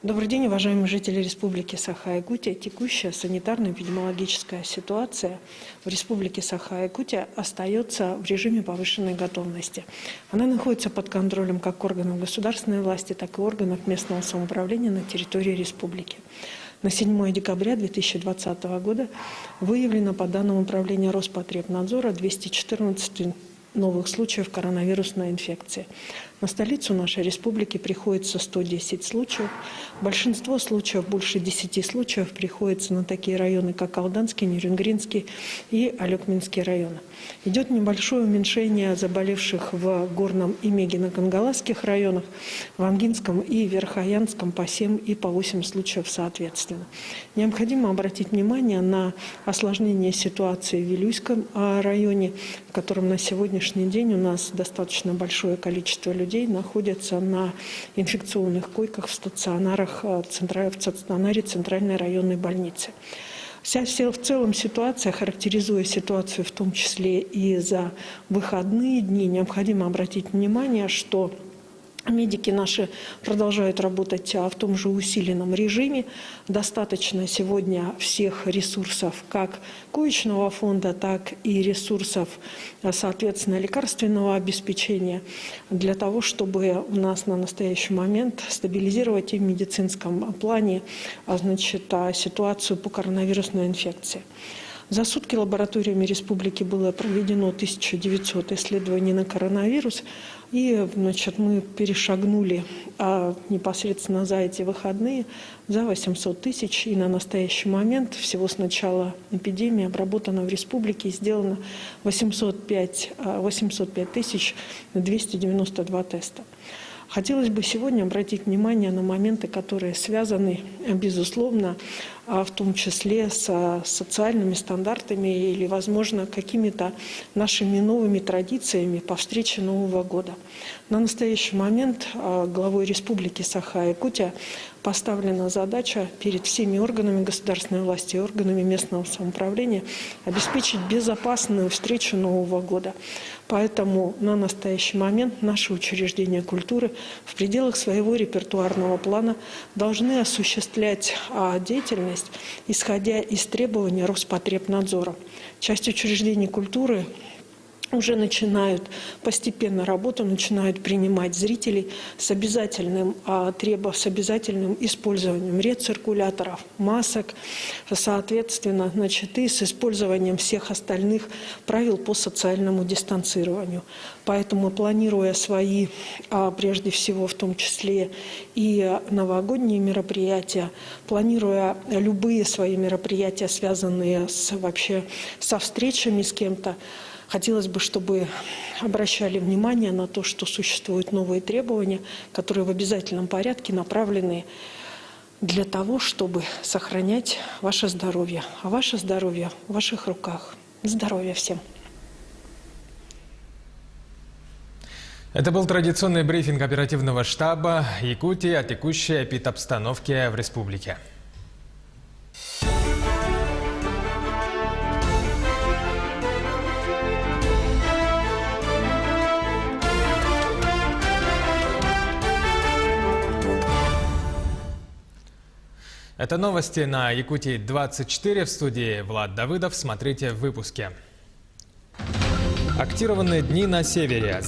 Добрый день, уважаемые жители Республики Саха-Якутия. Текущая санитарно-эпидемиологическая ситуация в Республике Саха-Якутия остается в режиме повышенной готовности. Она находится под контролем как органов государственной власти, так и органов местного самоуправления на территории республики. На 7 декабря 2020 года выявлено по данным Управления Роспотребнадзора 214 новых случаев коронавирусной инфекции. На столицу нашей республики приходится 110 случаев. Большинство случаев, больше 10 случаев, приходится на такие районы, как Алданский, Нерюнгринский и Алекминский районы. Идет небольшое уменьшение заболевших в Горном и Мегино-Кангаласских районах, в Амгинском и Верхоянском по 7 и по 8 случаев соответственно. Необходимо обратить внимание на осложнение ситуации в Вилюйском районе, в котором на сегодняшний день у нас достаточно большое количество людей находятся на инфекционных койках в стационарах, в стационаре Центральной районной больницы. В целом ситуация, характеризуя ситуацию в том числе и за выходные дни, необходимо обратить внимание, что медики наши продолжают работать в том же усиленном режиме. Достаточно сегодня всех ресурсов как коечного фонда, так и ресурсов, соответственно, лекарственного обеспечения для того, чтобы у нас на настоящий момент стабилизировать и в медицинском плане ситуацию по коронавирусной инфекции. За сутки лабораториями республики было проведено 1900 исследований на коронавирус, и мы перешагнули непосредственно за эти выходные за 800 тысяч, и на настоящий момент всего с начала эпидемии обработано в республике и сделано 805 292 теста. Хотелось бы сегодня обратить внимание на моменты, которые связаны, безусловно, в том числе с социальными стандартами или, возможно, какими-то нашими новыми традициями по встрече Нового года. На настоящий момент главой Республики Саха-Якутия поставлена задача перед всеми органами государственной власти и органами местного самоуправления обеспечить безопасную встречу Нового года. Поэтому на настоящий момент наши учреждения культуры в пределах своего репертуарного плана должны осуществлять деятельность, исходя из требований Роспотребнадзора. Часть учреждений культуры уже начинают постепенно работу, начинают принимать зрителей с обязательным использованием рециркуляторов, масок, соответственно, и с использованием всех остальных правил по социальному дистанцированию. Поэтому, планируя свои, прежде всего, в том числе и новогодние мероприятия, планируя любые свои мероприятия, связанные со встречами с кем-то, хотелось бы, чтобы обращали внимание на то, что существуют новые требования, которые в обязательном порядке направлены для того, чтобы сохранять ваше здоровье. А ваше здоровье в ваших руках. Здоровья всем! Это был традиционный брифинг оперативного штаба Якутии о текущей эпидобстановке в республике. Это новости на Якутии-24. В студии Влад Давыдов. Смотрите в выпуске. Актированные дни на севере.